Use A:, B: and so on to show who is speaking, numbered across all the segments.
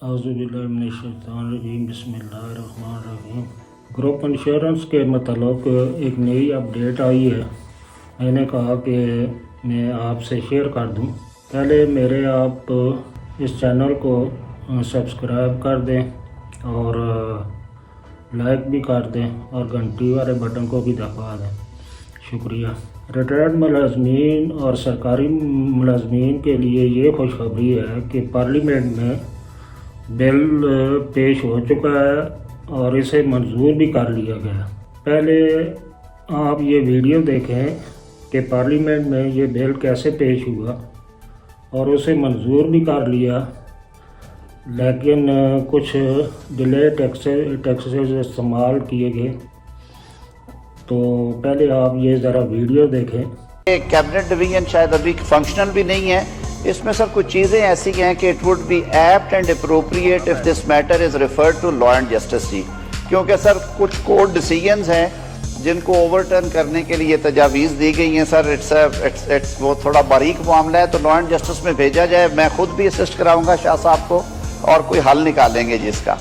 A: औज़ुबिल्लाहिमिनश्शैतानिर्रजीम बिस्मिल्लाहिर्रहमानिर्रहीम। Group insurance के मतलब एक नई अपडेट आई है। मैंने कहा कि मैं आपसे शेयर कर दूं। पहले मेरे आप इस चैनल को सब्सक्राइब कर दें और लाइक भी कर दें और घंटी वाले बटन को भी दबा दें। शुक्रिया। रिटायर्ड मुलाजमीन और सरकारी मुलाजमीन के लिए ये खुशखबरी है कि पार्लियामेंट में बिल पेश हो चुका है और इसे मंजूर भी कर लिया गया। पहले आप ये वीडियो देखें कि पार्लियामेंट में ये बिल कैसे पेश हुआ और उसे मंजूर भी कर लिया, लेकिन कुछ डिले टैक्सेस इस्तेमाल किए गए। तो पहले आप ये ज़रा वीडियो देखें।
B: कैबिनेट डिवीजन शायद अभी फंक्शनल भी नहीं है। इसमें सर कुछ चीज़ें ऐसी हैं कि it would be apt and appropriate if this matter is referred to law and justice जी, क्योंकि सर कुछ कोर्ट डिसीजंस हैं जिनको ओवरटर्न करने के लिए तजावीज़ दी गई हैं। सर इट्स वो थोड़ा बारीक मामला है, तो लॉ एंड जस्टिस में भेजा जाए। मैं खुद भी असिस्ट कराऊंगा शाह साहब को और कोई हल निकालेंगे जिसका।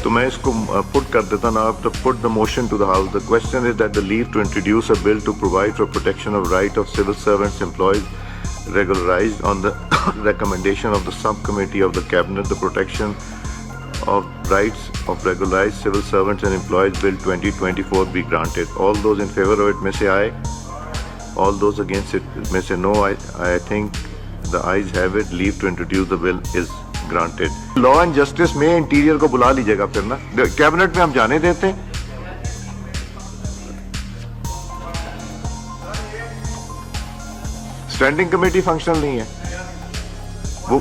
C: तो मैं इसको पुट कर देता ना। आप put the motion to the house. The question is that the leave to introduce a bill to provide for protection of right of civil servants employees regularized on the recommendation of the subcommittee of the cabinet, the protection of rights of regularized civil servants and employees bill 2024 be granted. All those in favor of it may say aye. All those against it may say no. I think the ayes have it. Leave to introduce the bill is granted. Law and justice में interior को बुला लीजिएगा फिर ना। Cabinet में हम जाने देते हैं। स्टैंडिंग कमेटी फंक्शनल नहीं है वो।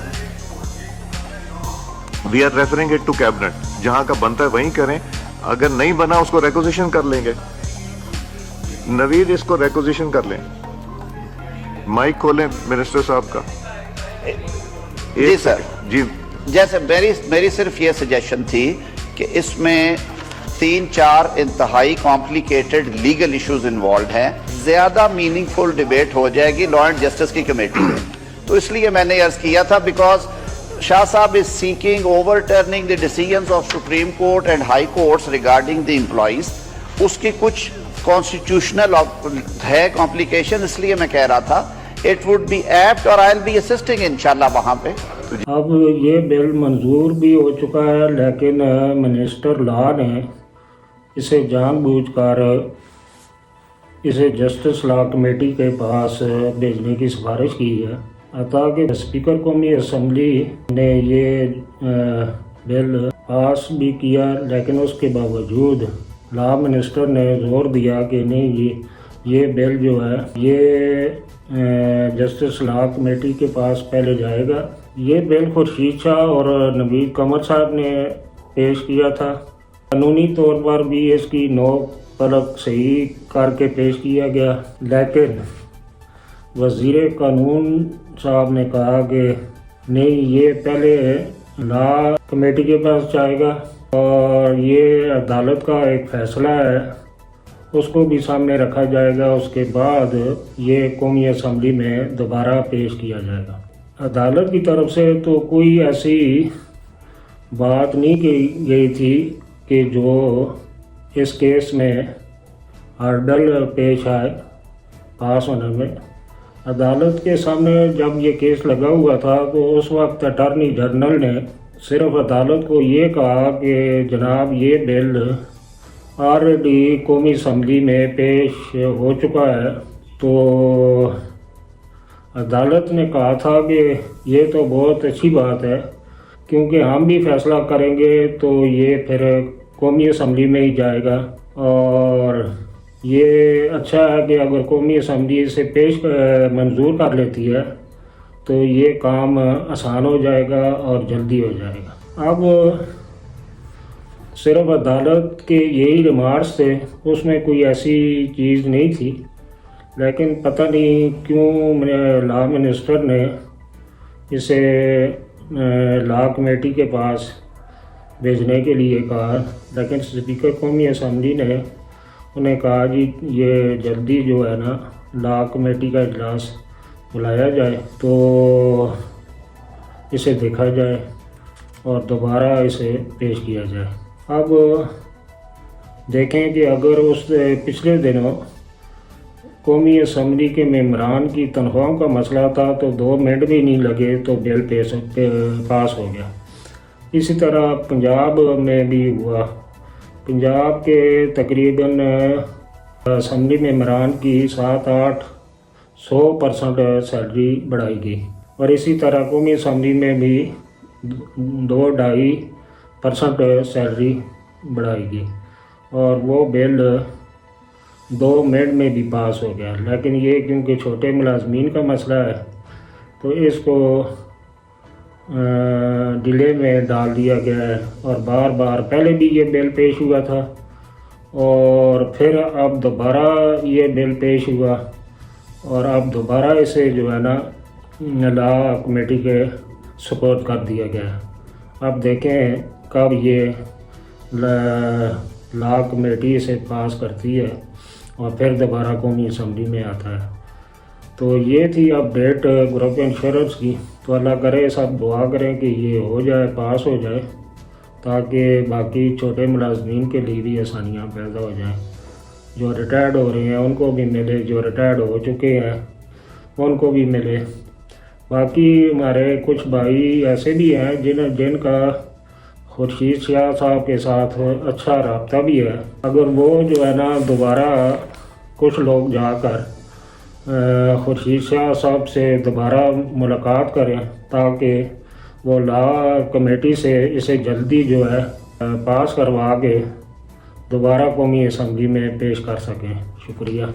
C: We are referring it to cabinet. जहां का बनता है वहीं करें। अगर नहीं बना उसको रेक्विजिशन कर लेंगे। नवीद इसको रेक्विजिशन कर लें। माइक खोलें मिनिस्टर साहब का।
B: जी सर
C: जी।
B: जैसे मेरी सिर्फ ये सजेशन थी कि इसमें 3-4 इंतहाई कॉम्प्लिकेटेड लीगल इश्यूज इन्वॉल्व हैं। ज़्यादा मीनिंगफुल डिबेट हो जाएगी लॉ एंड जस्टिस की कमेटी में। तो इसलिए मैंने अर्ज़ किया था, बिकॉज शाह साहब is seeking overturning the decisions of supreme court and high courts regarding the employees. उसकी कुछ कॉन्स्टिट्यूशनल है कॉम्प्लिकेशन, इसलिए मैं कह रहा था इट वुड बी एप्ट और आई विल बी असिस्टिंग इंशाल्लाह वहाँ पे।
A: अब ये बिल मंजूर भी हो चुका है, लेकिन मिनिस्टर लॉ ने इसे जानबूझकर इसे जस्टिस लॉ कमेटी के पास भेजने की सिफारिश की है। ताकि स्पीकर कौमी असम्बली ने ये बिल पास भी किया, लेकिन उसके बावजूद लॉ मिनिस्टर ने जोर दिया कि नहीं, ये बिल जो है ये जस्टिस लॉ कमेटी के पास पहले जाएगा। ये बिल खुर्शीद शाह और नवीद कमर साहब ने पेश किया था। कानूनी तौर पर भी इसकी नोक तलब सही करके पेश किया गया, लेकिन वज़ीर कानून साहब ने कहा कि नहीं, ये पहले लॉ कमेटी के पास जाएगा और ये अदालत का एक फ़ैसला है, उसको भी सामने रखा जाएगा। उसके बाद ये कौमी असम्बली में दोबारा पेश किया जाएगा। अदालत की तरफ से तो कोई ऐसी बात नहीं की गई थी कि जो इस केस में हर्डल पेश आए पास होने में। अदालत के सामने जब ये केस लगा हुआ था तो उस वक्त अटॉर्नी जनरल ने सिर्फ अदालत को ये कहा कि जनाब ये बिल ऑलरेडी कौमी असम्बली में पेश हो चुका है। तो अदालत ने कहा था कि ये तो बहुत अच्छी बात है, क्योंकि हम भी फैसला करेंगे तो ये फिर कौमी असम्बली में ही जाएगा। और ये अच्छा है कि अगर कौमी असम्बली इसे मंजूर कर लेती है तो ये काम आसान हो जाएगा और जल्दी हो जाएगा। अब सिर्फ अदालत के यही रिमार्क्स थे, उसमें कोई ऐसी चीज़ नहीं थी, लेकिन पता नहीं क्यों लॉ मिनिस्टर ने इसे लॉ कमेटी के पास भेजने के लिए कहा। लेकिन स्पीकर कौमी असम्बली ने उन्हें कहा जी ये जल्दी जो है ना लॉ कमेटी का इजलास बुलाया जाए तो इसे देखा जाए। اور دوبارہ اسے پیش کیا جائے۔ اب دیکھیں کہ اگر اس پچھلے دنوں قومی اسمبلی کے ممبران کی تنخواہوں کا مسئلہ تھا تو 2 منٹ بھی نہیں لگے تو بل پاس ہو گیا۔ اسی طرح پنجاب میں بھی ہوا۔ پنجاب کے تقریباً اسمبلی ممبران کی 7-8-100% سیلری بڑھائی گئی، اور اسی طرح قومی اسمبلی میں بھی 2-2.5% سیلری بڑھائی گئی، اور وہ بل 2 منٹ میں بھی پاس ہو گیا۔ لیکن یہ کیونکہ چھوٹے ملازمین کا مسئلہ ہے تو اس کو ڈیلے میں ڈال دیا گیا ہے، اور بار بار پہلے بھی یہ بل پیش ہوا تھا اور پھر اب دوبارہ یہ بل پیش ہوا، اور اب دوبارہ اسے جو ہے نا لا کمیٹی کے سپورٹ کر دیا گیا ہے۔ اب دیکھیں کب یہ لا کمیٹی اسے پاس کرتی ہے اور پھر دوبارہ قومی اسمبلی میں آتا ہے۔ تو یہ تھی اپڈیٹ گروپ انشورنس کی۔ تو اللہ کرے سب دعا کریں کہ یہ ہو جائے، پاس ہو جائے، تاکہ باقی چھوٹے ملازمین کے لیے بھی آسانیاں پیدا ہو جائیں۔ جو ریٹائرڈ ہو رہے ہیں ان کو بھی ملے، جو ریٹائرڈ ہو چکے ہیں ان کو بھی ملے۔ باقی ہمارے کچھ بھائی ایسے بھی ہیں جن کا خورشید شاہ صاحب کے ساتھ اچھا رابطہ بھی ہے، اگر وہ جو ہے نا دوبارہ کچھ لوگ جا کر خورشید شاہ صاحب سے دوبارہ ملاقات کریں تاکہ وہ لا کمیٹی سے اسے جلدی جو ہے پاس کروا کے دوبارہ قومی اسمبلی میں پیش کر سکیں۔ شکریہ۔